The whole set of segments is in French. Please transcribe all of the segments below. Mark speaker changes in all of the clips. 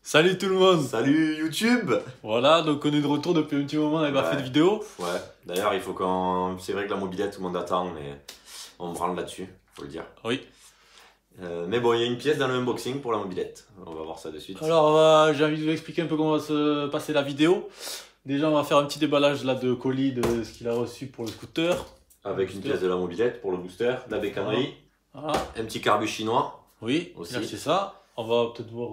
Speaker 1: Salut tout le monde.
Speaker 2: Salut YouTube.
Speaker 1: Voilà, donc on est de retour depuis un petit moment, on n'avait pas fait de vidéo.
Speaker 2: Ouais, d'ailleurs il faut qu'on... C'est vrai que la mobilette tout le monde attend, mais on branle là-dessus, faut le dire.
Speaker 1: Oui.
Speaker 2: Mais bon, il y a une pièce dans le unboxing pour la mobilette, on va voir ça de suite.
Speaker 1: Alors j'ai envie de vous expliquer un peu comment va se passer la vidéo. Déjà on va faire un petit déballage là de colis de ce qu'il a reçu pour le scooter.
Speaker 2: Avec une pièce de la mobilette pour le booster, de la bécannerie,
Speaker 1: Voilà.
Speaker 2: un petit carbu chinois.
Speaker 1: Oui,
Speaker 2: Aussi.
Speaker 1: là c'est ça. On va peut-être voir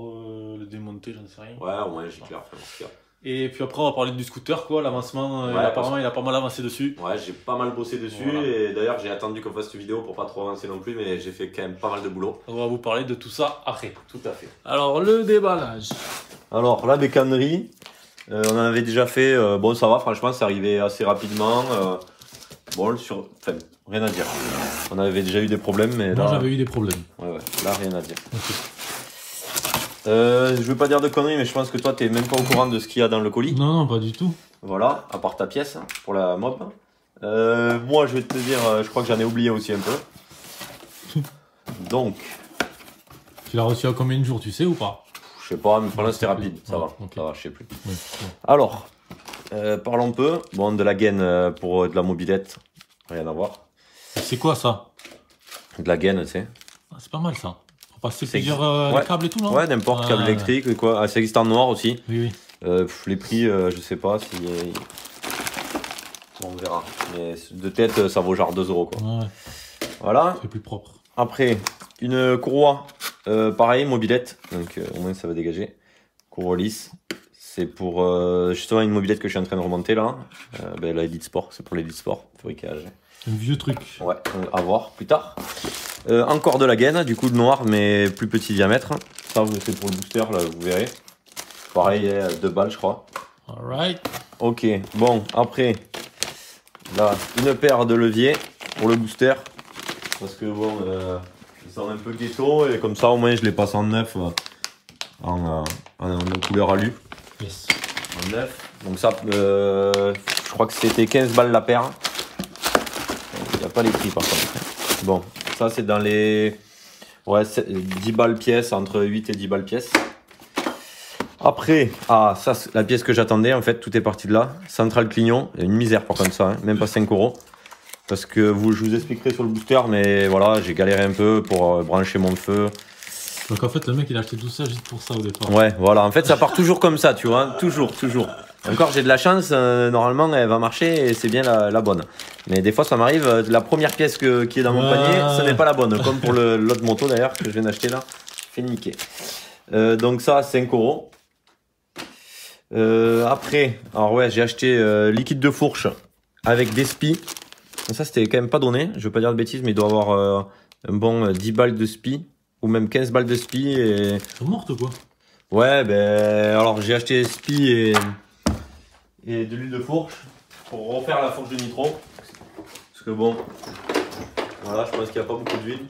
Speaker 1: le démonter, j'en sais rien.
Speaker 2: Ouais, au moins j'ai clair, frère.
Speaker 1: Et puis après on va parler du scooter quoi, l'avancement,
Speaker 2: Ouais,
Speaker 1: apparemment il a pas mal avancé dessus.
Speaker 2: Ouais, j'ai pas mal bossé dessus,
Speaker 1: Voilà.
Speaker 2: et d'ailleurs j'ai attendu qu'on fasse cette vidéo pour pas trop avancer non plus, mais j'ai fait quand même pas mal de boulot.
Speaker 1: On va vous parler de tout ça après.
Speaker 2: Tout à fait.
Speaker 1: Alors le déballage.
Speaker 2: Alors la bécannerie, on en avait déjà fait, bon ça va, franchement c'est arrivé assez rapidement. Bon, enfin, rien à dire. On avait déjà eu des problèmes, mais
Speaker 1: Moi
Speaker 2: là...
Speaker 1: j'avais eu des problèmes.
Speaker 2: Ouais, là rien à dire.
Speaker 1: Okay.
Speaker 2: Je veux pas dire de conneries, mais je pense que toi t'es même pas au courant de ce qu'il y a dans le colis.
Speaker 1: Non, non, pas du tout.
Speaker 2: Voilà, à part ta pièce pour la mob. Moi je vais te dire, je crois que j'en ai oublié aussi un peu. Donc...
Speaker 1: Tu l'as reçu à combien de jours, tu sais ou pas?
Speaker 2: Je sais pas, mais pour l'instant c'était rapide, ça va.
Speaker 1: Okay.
Speaker 2: Ça va, je sais plus.
Speaker 1: Ouais.
Speaker 2: Alors, parlons un peu. Bon, de la gaine pour de la mobilette, rien à voir.
Speaker 1: C'est quoi ça?
Speaker 2: De la gaine, tu sais.
Speaker 1: Ah, c'est pas mal ça. Pour passer
Speaker 2: C'est
Speaker 1: plusieurs
Speaker 2: ouais.
Speaker 1: câbles et tout, non?
Speaker 2: Ouais, n'importe, câble électrique, quoi. Ah, ça existe en noir aussi.
Speaker 1: Oui, oui.
Speaker 2: Les prix, je sais pas si... On verra. Mais de tête, ça vaut genre 2 € quoi.
Speaker 1: Ouais,
Speaker 2: Voilà.
Speaker 1: c'est plus propre.
Speaker 2: Après, une courroie, pareil, mobilette. Donc au moins ça va dégager. Courroie lisse. C'est pour justement une mobilette que je suis en train de remonter là. La Elite Sport, c'est pour l'Elite Sport, fabricage.
Speaker 1: Un vieux truc.
Speaker 2: Ouais, à voir plus tard. Encore de la gaine, du coup de noir, mais plus petit diamètre. Ça, c'est pour le booster, là, vous verrez. Pareil, 2 balles, je crois.
Speaker 1: Alright.
Speaker 2: Ok, bon, après, là, une paire de leviers pour le booster. Parce que bon, ils sont un peu ghetto, et comme ça, au moins, je les passe en neuf, en couleur alu.
Speaker 1: Yes.
Speaker 2: En neuf. Donc ça, je crois que c'était 15 balles la paire. Il n'y a pas les prix par contre. Bon, ça c'est dans les 10 balles pièce, entre 8 et 10 balles pièce. Après, ça c'est la pièce que j'attendais en fait, tout est parti de là. Centrale Clignon, une misère par contre ça, hein, même pas 5 €. Parce que je vous expliquerai sur le booster, mais voilà, j'ai galéré un peu pour brancher mon feu.
Speaker 1: Donc en fait le mec il a acheté tout ça juste pour ça au départ.
Speaker 2: Ouais, voilà, en fait ça part toujours comme ça, tu vois, toujours. Encore j'ai de la chance, normalement elle va marcher et c'est bien la bonne. Mais des fois ça m'arrive, la première pièce qui est dans mon panier, ce n'est pas la bonne. Comme pour l'autre moto d'ailleurs que je viens d'acheter là, fait niquer. Donc ça 5 €. Après, alors ouais, j'ai acheté liquide de fourche avec des spies. Ça c'était quand même pas donné, je veux pas dire de bêtises, mais il doit avoir un bon 10 balles de spies. Ou même 15 balles de spi et...
Speaker 1: C'est morte quoi.
Speaker 2: Ouais, alors j'ai acheté spi et de l'huile de fourche pour refaire la fourche de nitro. Parce que bon, voilà, je pense qu'il n'y a pas beaucoup d'huile.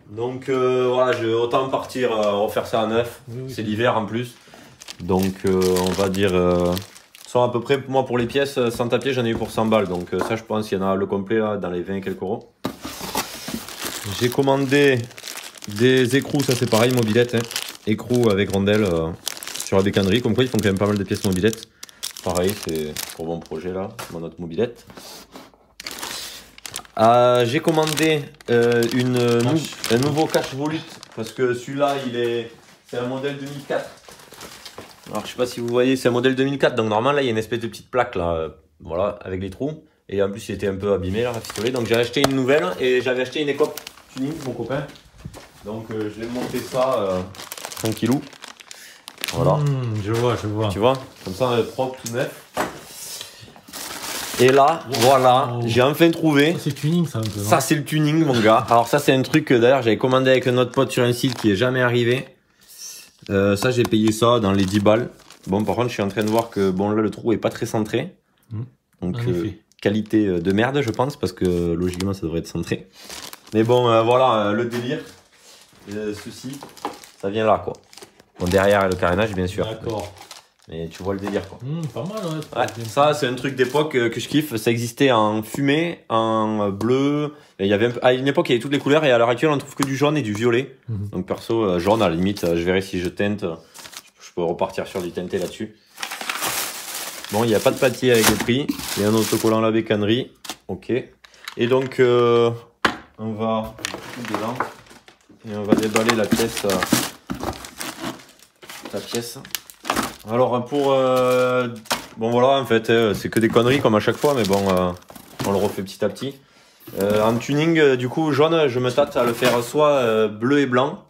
Speaker 2: Donc voilà, je vais autant partir refaire ça à neuf. Oui, c'est l'hiver en plus. Donc on va dire... sont à peu près, moi pour les pièces sans tapier, j'en ai eu pour 100 balles. Donc ça je pense qu'il y en a le complet là, dans les 20 et quelques euros. J'ai commandé... des écrous, ça c'est pareil, mobilette, hein. Écrous avec rondelle sur la bécannerie, comme quoi ils font quand même pas mal de pièces mobilettes. Pareil, c'est pour mon projet là, mon autre mobilette. J'ai commandé un nouveau cache volute, parce que celui-là c'est un modèle 2004. Alors je sais pas si vous voyez, c'est un modèle 2004, donc normalement là il y a une espèce de petite plaque là, voilà, avec les trous. Et en plus il était un peu abîmé là, rafistolé, donc j'ai acheté une nouvelle et j'avais acheté une Ecop Tuning, mon copain. Donc je vais monter ça tranquillou. Voilà.
Speaker 1: Je vois.
Speaker 2: Tu vois, comme ça propre, tout neuf. Et là, voilà, j'ai enfin trouvé.
Speaker 1: Ça c'est tuning ça un peu.
Speaker 2: Ça c'est le tuning mon gars. Alors ça c'est un truc que d'ailleurs j'avais commandé avec un autre pote sur un site qui est jamais arrivé. Ça j'ai payé ça dans les 10 balles. Bon par contre je suis en train de voir que bon là le trou est pas très centré. Donc qualité de merde je pense parce que logiquement ça devrait être centré. Mais bon voilà le délire. Ceci, ça vient là quoi. Bon derrière le carénage bien sûr.
Speaker 1: D'accord.
Speaker 2: Mais tu vois le délire quoi.
Speaker 1: Pas mal ouais.
Speaker 2: Ouais, ça c'est un truc d'époque que je kiffe. Ça existait en fumée, en bleu. Et il y avait à une époque il y avait toutes les couleurs et à l'heure actuelle on trouve que du jaune et du violet. Donc perso jaune à la limite je verrai si je teinte. peux repartir sur du teinté là-dessus. Bon, il n'y a pas de papier avec les prix. Il y a un autocollant la bécannerie. Ok. Et donc, on va dedans. Et on va déballer la pièce. La pièce. Alors, pour... bon, voilà, en fait, c'est que des conneries comme à chaque fois, mais bon, on le refait petit à petit. En tuning, du coup, jaune, je me tâte à le faire soit bleu et blanc.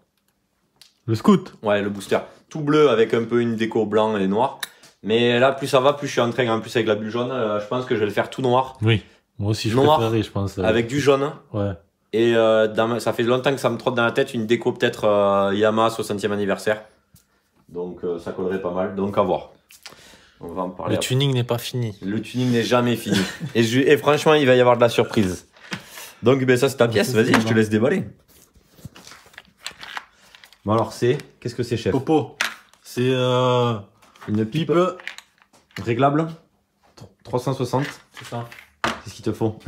Speaker 1: Le scout.
Speaker 2: Ouais, le booster. Tout bleu avec un peu une déco blanc et noir. Mais là, plus ça va, plus je suis en train, en plus avec la bulle jaune, je pense que je vais le faire tout noir.
Speaker 1: Oui, moi aussi je
Speaker 2: Noir,
Speaker 1: préférerais, je pense.
Speaker 2: Avec du jaune.
Speaker 1: Ouais.
Speaker 2: Et ça fait longtemps que ça me trotte dans la tête une déco peut-être Yamaha 60e anniversaire. Donc ça collerait pas mal. Donc à voir. On va en parler.
Speaker 1: Le tuning n'est pas fini.
Speaker 2: Le tuning n'est jamais fini. et franchement, il va y avoir de la surprise. Donc ben, ça c'est ta pièce, vas-y, je te laisse déballer. Bon alors qu'est-ce que c'est chef?
Speaker 1: Popo. C'est
Speaker 2: Une pipe
Speaker 1: pipe.
Speaker 2: réglable 360.
Speaker 1: C'est ça.
Speaker 2: Qu'est-ce qu'il te faut?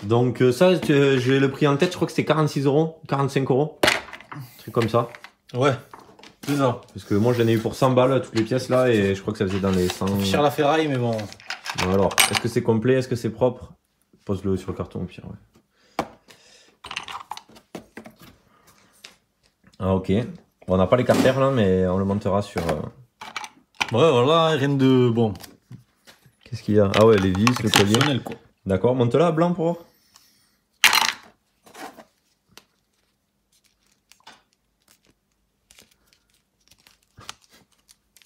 Speaker 2: Donc ça, j'ai le prix en tête, je crois que c'était 46 €, 45 €. Un truc comme ça.
Speaker 1: Ouais. C'est ça.
Speaker 2: Parce que moi je l'en ai eu pour 100 balles toutes les pièces là et je crois que ça faisait dans les 100.
Speaker 1: Cher la ferraille, mais bon.
Speaker 2: Bon, alors, est-ce que c'est complet? Est-ce que c'est propre? Pose-le sur le carton au pire, ouais. Ah ok. Bon, on n'a pas les carters là, mais on le montera sur...
Speaker 1: Ouais, voilà, rien de bon.
Speaker 2: Qu'est-ce qu'il y a? Ah ouais, les vis, le collier.
Speaker 1: Exceptionnel, quoi.
Speaker 2: D'accord, monte-la à blanc pour voir.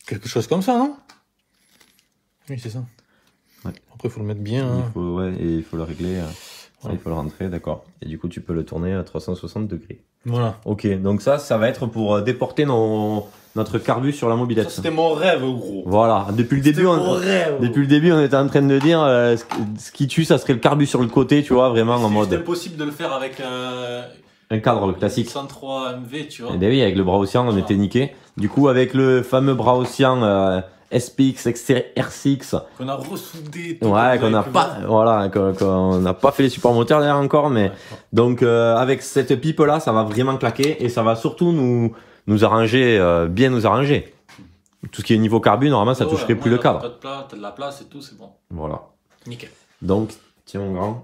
Speaker 1: Quelque chose comme ça, non? Oui, c'est ça.
Speaker 2: Ouais.
Speaker 1: Après, il faut le mettre bien. Hein.
Speaker 2: Ouais, et il faut le régler.
Speaker 1: Ouais.
Speaker 2: Il faut le rentrer, d'accord. Et du coup, tu peux le tourner à 360 degrés.
Speaker 1: Voilà.
Speaker 2: Ok, donc ça va être pour déporter notre carbu sur la mobilette.
Speaker 1: Ça, c'était mon rêve, gros.
Speaker 2: Voilà, depuis le début, on était en train de dire ce qui tue, ça serait le carbu sur le côté, tu vois, vraiment en mode.
Speaker 1: C'est impossible de le faire avec
Speaker 2: un cadre classique.
Speaker 1: 103 MV, tu vois.
Speaker 2: Et ben oui, avec le Brausian, on était niqué. Du coup, avec le fameux Brausian SPX RCX,
Speaker 1: qu'on a ressoudé.
Speaker 2: Ouais, qu'on n'a pas, voilà, qu'on n'a pas fait les supports moteurs d'ailleurs encore, mais
Speaker 1: ouais.
Speaker 2: Donc avec cette pipe là, ça va vraiment claquer et ça va surtout nous arranger, bien nous arranger. Tout ce qui est niveau carbu, normalement, ça toucherait plus le cadre.
Speaker 1: T'as de la place et tout, c'est bon.
Speaker 2: Voilà.
Speaker 1: Nickel.
Speaker 2: Donc, tiens mon grand.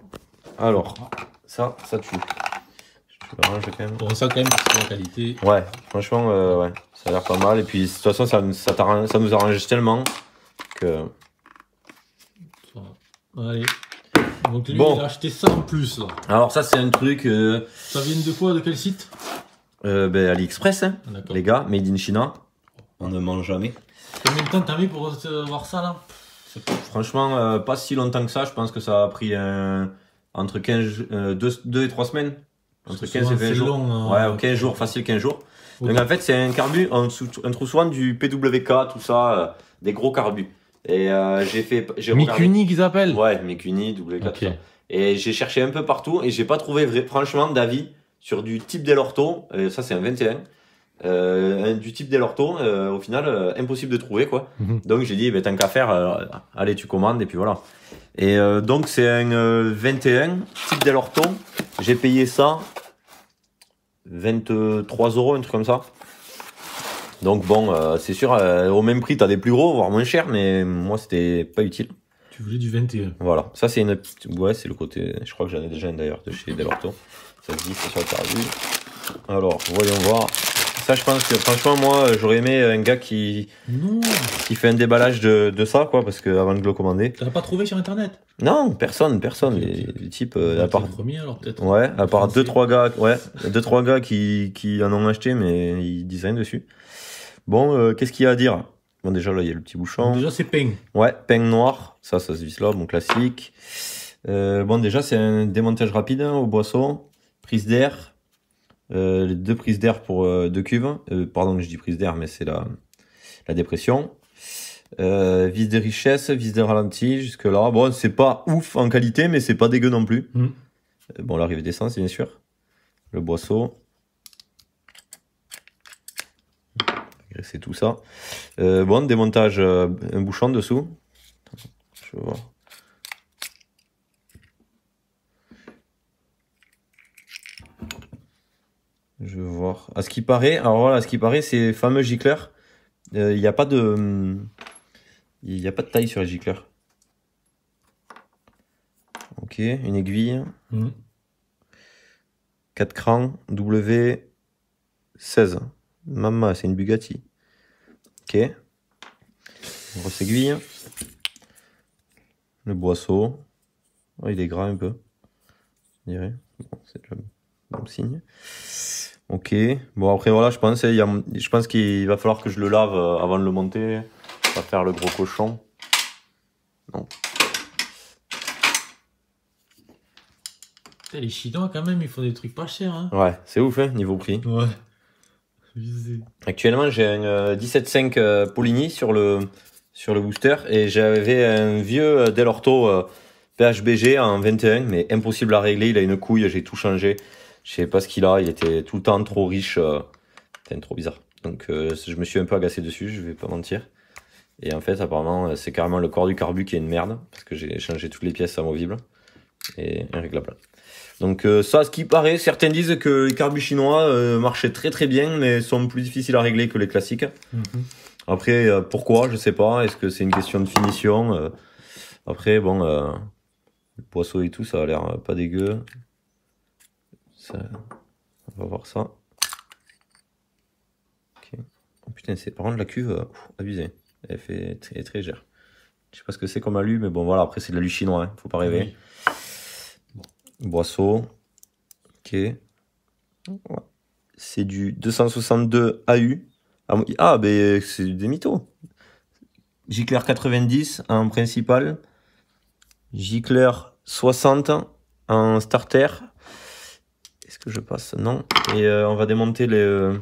Speaker 2: Alors, ça tue. Je te le range quand même.
Speaker 1: Bon, ça quand même, c'est la qualité.
Speaker 2: Ouais, franchement, ouais, ça a l'air pas mal. Et puis, de toute façon, ça nous arrange tellement que...
Speaker 1: Allez. Donc lui,
Speaker 2: bon.
Speaker 1: il a acheté ça en plus, là.
Speaker 2: Alors ça, c'est un truc...
Speaker 1: Ça vient de quoi? De quel site?
Speaker 2: Ben, AliExpress, hein, les gars, made in China. On ne mange jamais.
Speaker 1: Combien de temps t'as mis pour voir ça, là?
Speaker 2: Franchement, pas si longtemps que ça. Je pense que ça a pris entre 2 et 3 semaines. Entre 15 et 20 jours. Long, ouais, 15 jours, facile 15 jours. Okay. Donc en fait, c'est un carbu, on trouve souvent du PWK, tout ça, des gros carbus. Et j'ai
Speaker 1: Mikuni qu'ils appellent?
Speaker 2: Ouais, Mikuni, WK, okay. Tout ça. Et j'ai cherché un peu partout et j'ai pas trouvé franchement d'avis sur du type Dell'Orto. Ça, c'est un 21. Du type Dell'Orto, au final, impossible de trouver, quoi. Donc j'ai dit, tant qu'à faire, allez, tu commandes et puis voilà. Et donc c'est un 21 type Dell'Orto. J'ai payé ça 23 €, un truc comme ça. Donc bon, c'est sûr, au même prix, t'as des plus gros, voire moins cher, mais moi c'était pas utile.
Speaker 1: Tu voulais du 21.
Speaker 2: Voilà, ça c'est une petite... Ouais, c'est le côté, je crois que j'en ai déjà un d'ailleurs de chez Dell'Orto. Ça se dit, c'est sur le carbu. Alors, voyons voir. Ça, je pense que franchement, moi, j'aurais aimé un gars qui fait un déballage de ça, quoi, parce que avant de le commander.
Speaker 1: Tu l'as pas trouvé sur internet?
Speaker 2: Non, personne. Les types, à part.
Speaker 1: Premier, alors peut-être.
Speaker 2: Ouais, à part 2-3 gars, ouais, 2-3 gars qui en ont acheté, mais ils disent rien dessus. Bon, qu'est-ce qu'il y a à dire? Bon, déjà là, il y a le petit bouchon.
Speaker 1: Déjà, c'est peigne.
Speaker 2: Ouais, peigne noir. Ça se visse là, bon classique. Bon, déjà, c'est un démontage rapide hein, au boisseau. Prise d'air. Les 2 prises d'air pour 2 cuves. Pardon que je dis prise d'air, mais c'est la dépression. Vis de richesse, vis de ralenti, jusque là. Bon, c'est pas ouf en qualité, mais c'est pas dégueu non plus. Bon, l'arrivée d'essence, bien sûr. Le boisseau. C'est tout ça. Bon, démontage, un bouchon dessous. Je vais voir. Je vais voir. À ce qui paraît, alors voilà, à ce qui paraît, ces fameux gicleurs, il n'y a pas de... Il n'y a pas de taille sur les gicleurs. Ok, une aiguille. 4 crans, W16. Maman, c'est une Bugatti. Ok. Une grosse aiguille. Le boisseau. Oh, il est gras un peu. Je dirais. Bon, c'est déjà bon signe. Ok. Bon, après, voilà, je pense qu'il va falloir que je le lave avant de le monter. Pas faire le gros cochon. Non.
Speaker 1: Les Chinois, quand même, ils font des trucs pas chers. Hein.
Speaker 2: Ouais, c'est ouf, hein, niveau prix.
Speaker 1: Ouais.
Speaker 2: Actuellement, j'ai une 17.5 Polini sur le booster et j'avais un vieux Del Orto PHBG en 21, mais impossible à régler. Il a une couille, j'ai tout changé. Je sais pas ce qu'il a, il était tout le temps trop riche. C'était trop bizarre. Donc, je me suis un peu agacé dessus, je vais pas mentir. Et en fait, apparemment, c'est carrément le corps du carbu qui est une merde parce que j'ai changé toutes les pièces amovibles et irréglables. Donc ça, ce qui paraît, certains disent que les carbus chinois marchaient très très bien, mais sont plus difficiles à régler que les classiques. Après, pourquoi, je sais pas. Est-ce que c'est une question de finition Après, bon, le poisson et tout, ça a l'air pas dégueu. Ça, on va voir ça. Okay. Oh, putain, c'est par contre la cuve, abusée. Elle fait très très légère. Je sais pas ce que c'est comme alu, mais bon, voilà, après c'est de l'alu chinois, hein, faut pas rêver. Oui. Boisseau. Ok. Ouais. C'est du 262 AU. Ah, ben c'est des mythos. Gicleur 90 en principal. Gicleur 60 en starter. Est-ce que je passe? Non. Et on va démonter le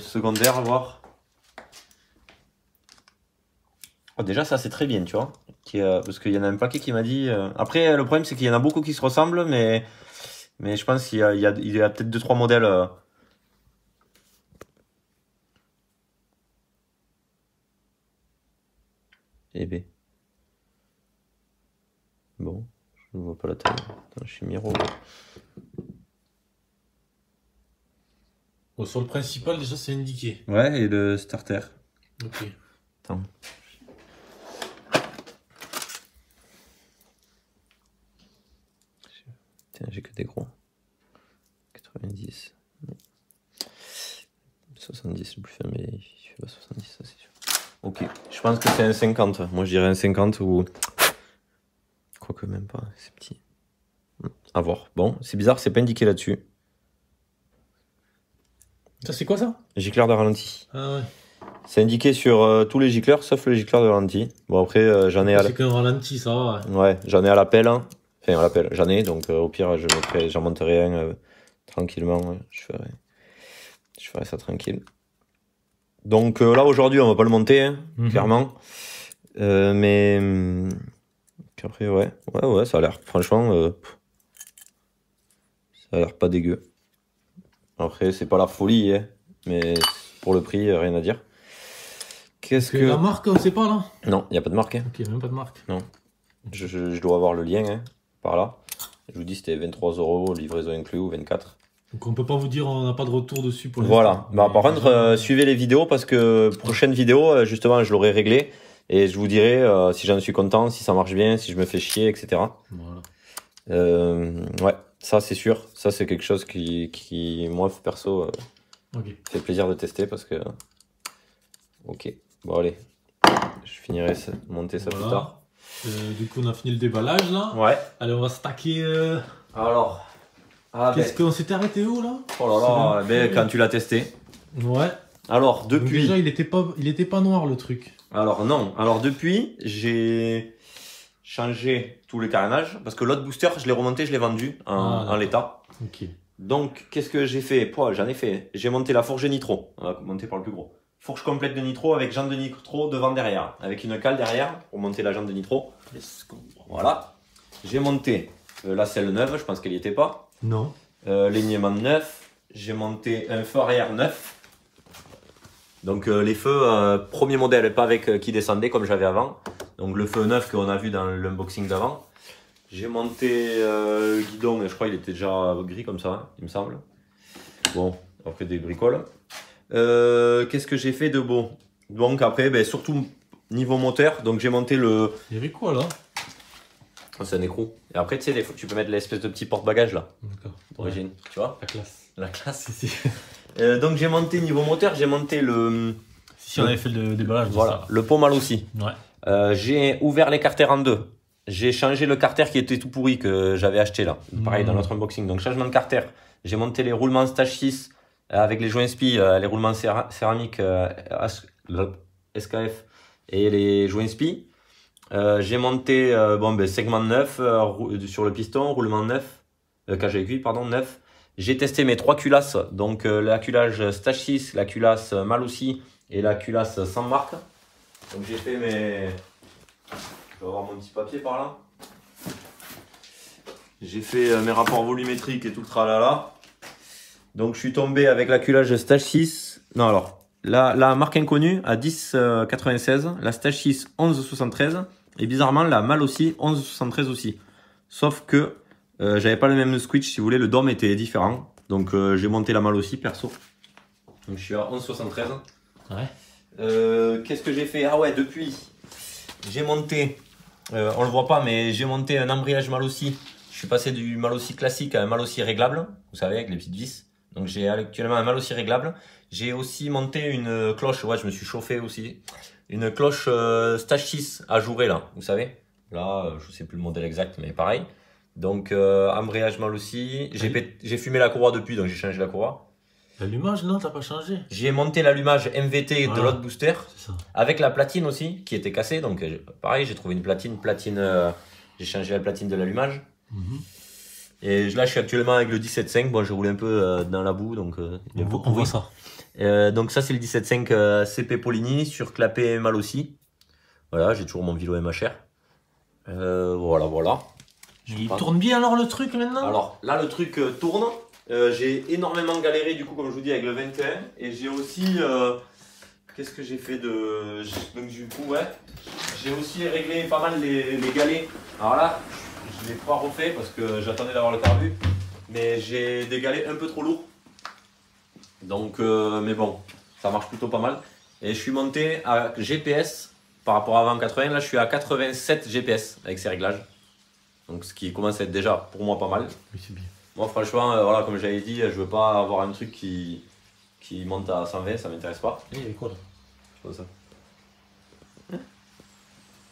Speaker 2: secondaire, voir. Oh, déjà, ça c'est très bien, tu vois. Parce qu'il y en a un paquet qui m'a dit. Après, le problème c'est qu'il y en a beaucoup qui se ressemblent, mais je pense qu'il y a peut-être 2-3 modèles. Eh ben. Bon, je ne vois pas la taille. Attends, je suis miro.
Speaker 1: Bon, sur le principal, déjà, c'est indiqué.
Speaker 2: Ouais, et le starter.
Speaker 1: Ok.
Speaker 2: Attends. Tiens, j'ai que des gros. 90. 70 le plus fin, mais il fait pas 70, ça c'est sûr. Ok, je pense que c'est un 50. Moi je dirais un 50 ou. Quoique même pas, c'est petit. À voir. Bon, c'est bizarre, c'est pas indiqué là-dessus.
Speaker 1: Ça, c'est quoi ça?
Speaker 2: Gicleur de ralenti.
Speaker 1: Ah ouais.
Speaker 2: C'est indiqué sur tous les gicleurs sauf le gicleur de ralenti. Bon, après, j'en ai à la.
Speaker 1: C'est qu'un ralenti, ça va.
Speaker 2: Ouais, j'en ai à l'appel. Hein. Enfin, à l'appel, j'en ai, donc au pire, j'en monterai un tranquillement. Ouais. Je ferai ça tranquille. Donc là, aujourd'hui, on va pas le monter, hein, clairement. Mais. Après, ouais, ça a l'air, franchement, ça a l'air pas dégueu. Après, c'est pas la folie, hein, mais pour le prix, rien à dire. Qu'est-ce que...
Speaker 1: La marque, on sait pas, là?
Speaker 2: Non, il n'y a pas de marque. Hein.
Speaker 1: Ok, même pas de marque.
Speaker 2: Non. Je dois avoir le lien, hein, par là. Je vous dis, c'était 23 €, livraison inclus, ou 24.
Speaker 1: Donc on peut pas vous dire, on n'a pas de retour dessus pour
Speaker 2: l'instant. Voilà. Bah, par contre,
Speaker 1: déjà...
Speaker 2: suivez les vidéos, parce que prochaine vidéo, justement, je l'aurai réglé. Et je vous dirai si j'en suis content, si ça marche bien, si je me fais chier, etc.
Speaker 1: Voilà.
Speaker 2: Ouais, ça c'est sûr. Ça c'est quelque chose qui moi perso, fait plaisir de tester parce que... Ok, bon allez. Je finirai monter ça plus tard.
Speaker 1: Du coup on a fini le déballage là.
Speaker 2: Ouais.
Speaker 1: Allez, on va stacker...
Speaker 2: Alors...
Speaker 1: Qu'est-ce qu'on s'était arrêté où là?
Speaker 2: Oh là là, quand tu l'as testé.
Speaker 1: Ouais.
Speaker 2: Alors depuis...
Speaker 1: Donc déjà il était pas noir le truc.
Speaker 2: Alors non, alors depuis, j'ai changé tous les carénages parce que l'autre booster, je l'ai remonté, je l'ai vendu en l'état.
Speaker 1: Ok.
Speaker 2: Donc, qu'est-ce que j'ai fait? J'en ai fait. J'ai monté la fourche nitro. On va monter par le plus gros. Fourche complète de nitro avec jante de nitro devant derrière. Avec une cale derrière pour monter la jante de nitro. Voilà. J'ai monté la selle neuve, je pense qu'elle n'y était pas.
Speaker 1: Non.
Speaker 2: L'alignement neuf. J'ai monté un feu arrière neuf. Donc les feux, premier modèle, pas avec qui descendait comme j'avais avant. Donc le feu neuf qu'on a vu dans l'unboxing d'avant. J'ai monté le guidon, et je crois qu'il était déjà gris comme ça, hein, il me semble. Bon, après des bricoles. Qu'est-ce que j'ai fait de beau? Donc après, ben, surtout niveau moteur, donc j'ai monté le...
Speaker 1: Il y avait quoi là?
Speaker 2: Oh, c'est un écrou. Et après, tu sais, tu peux mettre l'espèce de petit porte-bagages là,
Speaker 1: D'accord.
Speaker 2: d'origine, tu vois?
Speaker 1: La classe.
Speaker 2: La classe.
Speaker 1: Si, si.
Speaker 2: Donc j'ai monté niveau moteur, j'ai monté le...
Speaker 1: Si on avait fait le déballage de
Speaker 2: Voilà,
Speaker 1: ça.
Speaker 2: le pot mal aussi.
Speaker 1: Ouais.
Speaker 2: J'ai ouvert les carters en deux. J'ai changé le carter qui était tout pourri que j'avais acheté là. Pareil dans notre unboxing. Donc changement de carter. J'ai monté les roulements stage 6 avec les joints SPI, les roulements céramiques SKF et les joints SPI. J'ai monté segment 9 sur le piston, roulement 9, cage à aiguille, pardon, 9. J'ai testé mes 3 culasses, donc la culasse stage 6, la culasse mal aussi et la culasse sans marque. Donc j'ai fait mes... Je vais avoir mon petit papier par là. J'ai fait mes rapports volumétriques et tout le tralala. Donc je suis tombé avec la culasse stage 6. Non alors, la marque inconnue à 10,96. La stage 6 11,73. Et bizarrement la mal aussi 11,73 aussi. Sauf que j'avais pas le même switch si vous voulez. Le DOM était différent. Donc j'ai monté la mal aussi perso. Donc je suis à 11,73.
Speaker 1: Ouais.
Speaker 2: Qu'est-ce que j'ai fait? Ah ouais, depuis j'ai monté... on le voit pas, mais j'ai monté un embrayage Malossi. Je suis passé du Malossi classique à un Malossi réglable, vous savez, avec les petites vis. Donc j'ai actuellement un Malossi réglable. J'ai aussi monté une cloche, ouais, je me suis chauffé aussi. Une cloche stage 6 ajourée là, vous savez. Là, je sais plus le modèle exact, mais pareil. Donc embrayage Malossi. J'ai fumé la courroie depuis, donc j'ai changé la courroie.
Speaker 1: L'allumage, non, t'as pas changé?
Speaker 2: J'ai monté l'allumage MVT de l'autre booster
Speaker 1: ça.
Speaker 2: avec la platine aussi qui était cassée. Donc pareil, j'ai trouvé une platine. J'ai changé la platine de l'allumage. Et là, je suis actuellement avec le 17.5. Bon, j'ai roulé un peu dans la boue, donc il est un peu
Speaker 1: on voit ça.
Speaker 2: donc ça, c'est le 17.5 CP Polini surclappé mal aussi. Voilà, j'ai toujours mon vélo MHR. Voilà.
Speaker 1: Il tourne bien alors le truc maintenant?
Speaker 2: Alors là, le truc tourne. J'ai énormément galéré du coup comme je vous dis avec le 21 et j'ai aussi qu'est-ce que j'ai fait de donc du coup ouais j'ai aussi réglé pas mal les galets. Alors là je l'ai pas refait parce que j'attendais d'avoir le carbu mais j'ai des galets un peu trop lourds donc mais bon ça marche plutôt pas mal et je suis monté à GPS par rapport à avant 80. Là je suis à 87 GPS avec ces réglages donc ce qui commence à être déjà pour moi pas mal.
Speaker 1: Oui, c'est bien.
Speaker 2: Moi franchement, voilà, comme j'avais dit, je veux pas avoir un truc qui monte à 120, ça m'intéresse pas.
Speaker 1: Il y avait quoi là?
Speaker 2: C'est pas ça.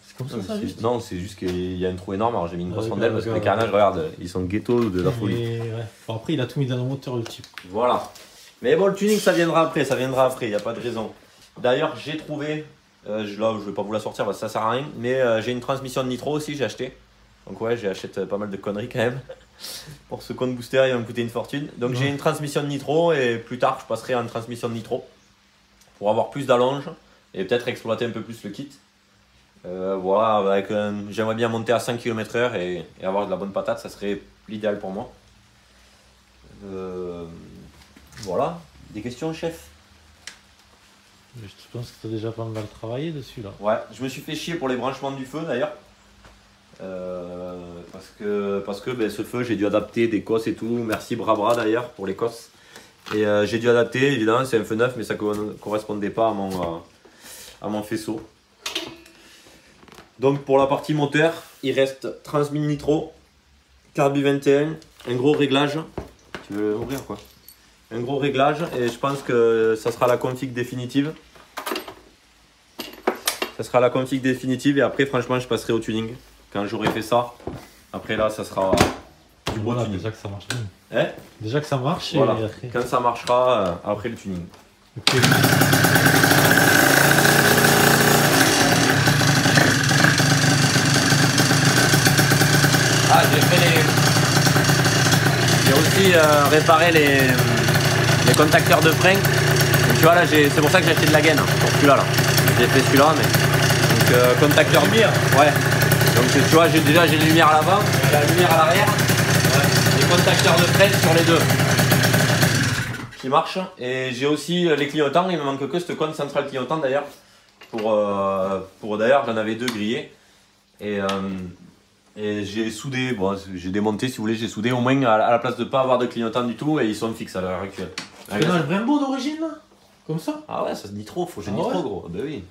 Speaker 1: C'est comme ça juste?
Speaker 2: Non, c'est juste qu'il y a un trou énorme, alors j'ai mis une grosse
Speaker 1: Ouais,
Speaker 2: rondelle parce que les carnages, regarde, ils sont ghetto de la folie.
Speaker 1: Ouais. Bon, après, il a tout mis dans le moteur, le type.
Speaker 2: Voilà. Mais bon, le tuning, ça viendra après, il n'y a pas de raison. D'ailleurs, j'ai trouvé, là je vais pas vous la sortir parce que ça sert à rien, mais j'ai une transmission de nitro aussi, j'ai acheté. Donc ouais, j'achète pas mal de conneries quand même. Pour ce compte booster, il va me coûter une fortune. Donc j'ai une transmission de nitro et plus tard, je passerai en transmission de nitro pour avoir plus d'allonge et peut-être exploiter un peu plus le kit. Voilà, j'aimerais bien monter à 5 km/h et avoir de la bonne patate, ça serait l'idéal pour moi. Voilà, des questions, chef?
Speaker 1: Je pense que tu as déjà pas mal travaillé dessus là.
Speaker 2: Ouais, je me suis fait chier pour les branchements du feu d'ailleurs. Parce que ben, ce feu j'ai dû adapter des cosses et tout. Merci Brabra d'ailleurs pour les cosses. Et j'ai dû adapter, évidemment c'est un feu neuf mais ça ne correspondait pas à mon faisceau. Donc pour la partie moteur, il reste transmis nitro, carbu 21, un gros réglage. Tu veux ouvrir quoi? Un gros réglage et je pense que ça sera la config définitive. Ça sera la config définitive et après franchement je passerai au tuning. Quand j'aurai fait ça, après là ça sera du beau tuning.
Speaker 1: Déjà que ça marche bien.
Speaker 2: Hein?
Speaker 1: Déjà que ça marche
Speaker 2: voilà.
Speaker 1: Et après...
Speaker 2: Quand ça marchera, après le tuning.
Speaker 1: Okay.
Speaker 2: Ah, j'ai aussi réparé les contacteurs de frein. Donc, tu vois là, c'est pour ça que j'ai acheté de la gaine pour celui-là. J'ai fait celui-là, mais donc contacteur lumière. Ouais. Donc tu vois, j'ai les lumières à l'avant, la lumière à l'arrière. Ouais. Les contacteurs de frein sur les deux qui marchent. Et j'ai aussi les clignotants. Il me manque que ce compte central clignotant d'ailleurs. Pour d'ailleurs, j'en avais deux grillés. Et Et j'ai soudé, bon, j'ai démonté si vous voulez, j'ai soudé au moins à la place de ne pas avoir de clignotant du tout et ils sont fixes à l'heure actuelle.
Speaker 1: Freinage Brembo d'origine là? Comme ça?
Speaker 2: Ah ouais, ça se dit trop, faut que je
Speaker 1: Ah
Speaker 2: dis
Speaker 1: ouais
Speaker 2: trop gros. Ben oui.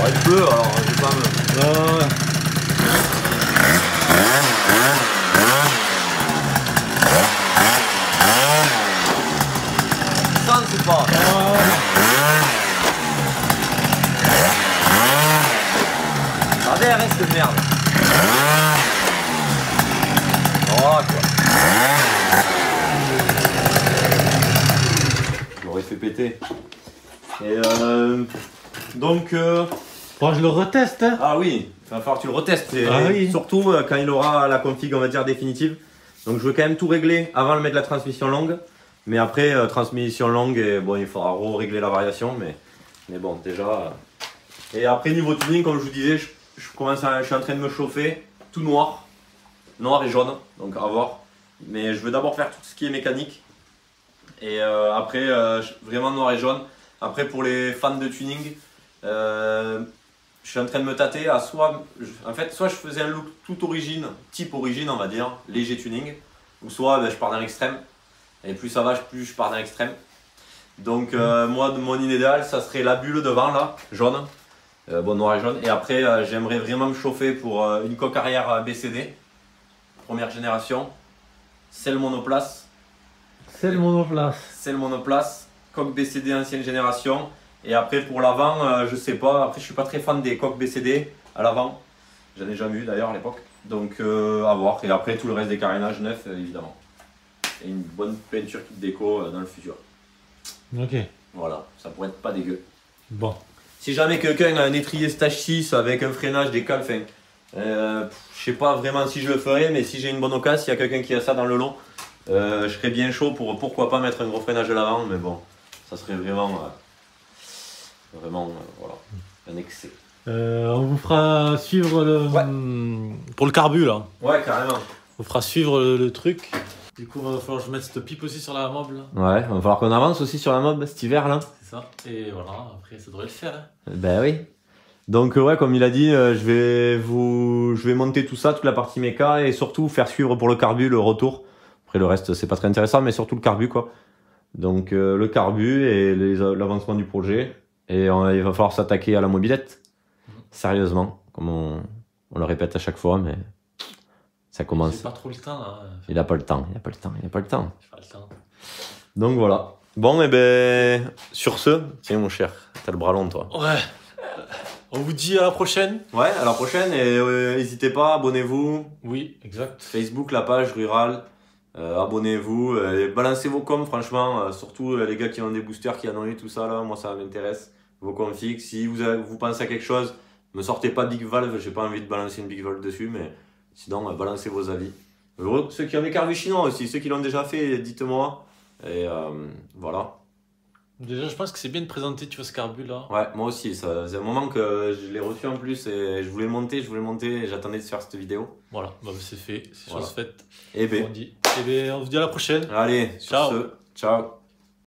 Speaker 2: Il pleut alors je vais pas me... Ça ne sait pas. La VRS de merde. Voilà quoi. Je l'aurais fait péter. Et donc...
Speaker 1: Bon, je le reteste. Hein.
Speaker 2: Ah oui, il va falloir que tu le retestes. Et
Speaker 1: oui.
Speaker 2: surtout quand il aura la config, on va dire, définitive. Donc je veux quand même tout régler avant de mettre la transmission longue. Mais après, transmission longue, et, bon, il faudra régler la variation. Mais bon, déjà. Et après, niveau tuning, comme je vous disais, je suis en train de me chauffer. Tout noir. Noir et jaune. Donc à voir. Mais je veux d'abord faire tout ce qui est mécanique. Et après, vraiment noir et jaune. Après, pour les fans de tuning, je suis en train de me tâter à soit je faisais un look tout origine, type origine on va dire, léger tuning, ou soit je pars dans l'extrême, et plus ça va, plus je pars dans l'extrême. Donc moi, mon idéal, ça serait la bulle devant là, jaune, bon noir et jaune, et après j'aimerais vraiment me chauffer pour une coque arrière BCD, première génération, selle monoplace, coque BCD ancienne génération. Et après pour l'avant, je sais pas, après je suis pas très fan des coques BCD à l'avant, j'en ai jamais vu d'ailleurs à l'époque, donc à voir. Et après tout le reste des carénages neufs évidemment. Et une bonne peinture toute déco dans le futur.
Speaker 1: Ok.
Speaker 2: Voilà, ça pourrait être pas dégueu.
Speaker 1: Bon.
Speaker 2: Si jamais quelqu'un a un étrier stage 6 avec un freinage, des cales, je sais pas vraiment si je le ferai, mais si j'ai une bonne occasion, s'il y a quelqu'un qui a ça dans le lot, je serais bien chaud pour pourquoi pas mettre un gros freinage à l'avant, mais bon, ça serait vraiment... voilà, un excès.
Speaker 1: On vous fera suivre le...
Speaker 2: Ouais.
Speaker 1: Pour le carbu là.
Speaker 2: Ouais, carrément.
Speaker 1: On vous fera suivre le truc. Du coup, il va falloir que je mette cette pipe aussi sur la mob là.
Speaker 2: Ouais, il va falloir qu'on avance aussi sur la mob cet hiver là.
Speaker 1: C'est ça. Et voilà, après ça devrait le faire. Hein.
Speaker 2: Ben oui. Donc ouais, comme il a dit, je vais monter tout ça, toute la partie méca, et surtout faire suivre pour le carbu le retour. Après le reste, c'est pas très intéressant, mais surtout le carbu quoi. Donc le carbu et l'avancement du projet. Et il va falloir s'attaquer à la mobilette, sérieusement, comme on le répète à chaque fois, mais ça commence.
Speaker 1: J'ai pas trop le temps là.
Speaker 2: Il a pas le temps.
Speaker 1: J'ai pas le temps.
Speaker 2: Donc voilà. Bon, et ben sur ce, tiens mon cher, t'as le bras long toi.
Speaker 1: Ouais. On vous dit à la prochaine.
Speaker 2: Ouais, à la prochaine, et n'hésitez pas, abonnez-vous.
Speaker 1: Oui, exact.
Speaker 2: Facebook, la page rurale. Abonnez-vous, balancez vos coms franchement, surtout les gars qui ont des boosters, qui en ont eu tout ça là, moi ça m'intéresse, vos configs. Si vous pensez à quelque chose, me sortez pas Big Valve, j'ai pas envie de balancer une Big Valve dessus, mais sinon balancez vos avis. Ceux qui ont des carvus chinois aussi, ceux qui l'ont déjà fait, dites-moi, et voilà.
Speaker 1: Déjà, je pense que c'est bien de présenter, tu vois, ce carbu là.
Speaker 2: Ouais, moi aussi, ça faisait un moment que je l'ai reçu en plus et je voulais le monter, et j'attendais de faire cette vidéo.
Speaker 1: Voilà, bah, c'est fait, c'est chose faite.
Speaker 2: Et ben,
Speaker 1: On se dit, on se dit à la prochaine.
Speaker 2: allez, sur
Speaker 1: Ciao.
Speaker 2: ce, ciao.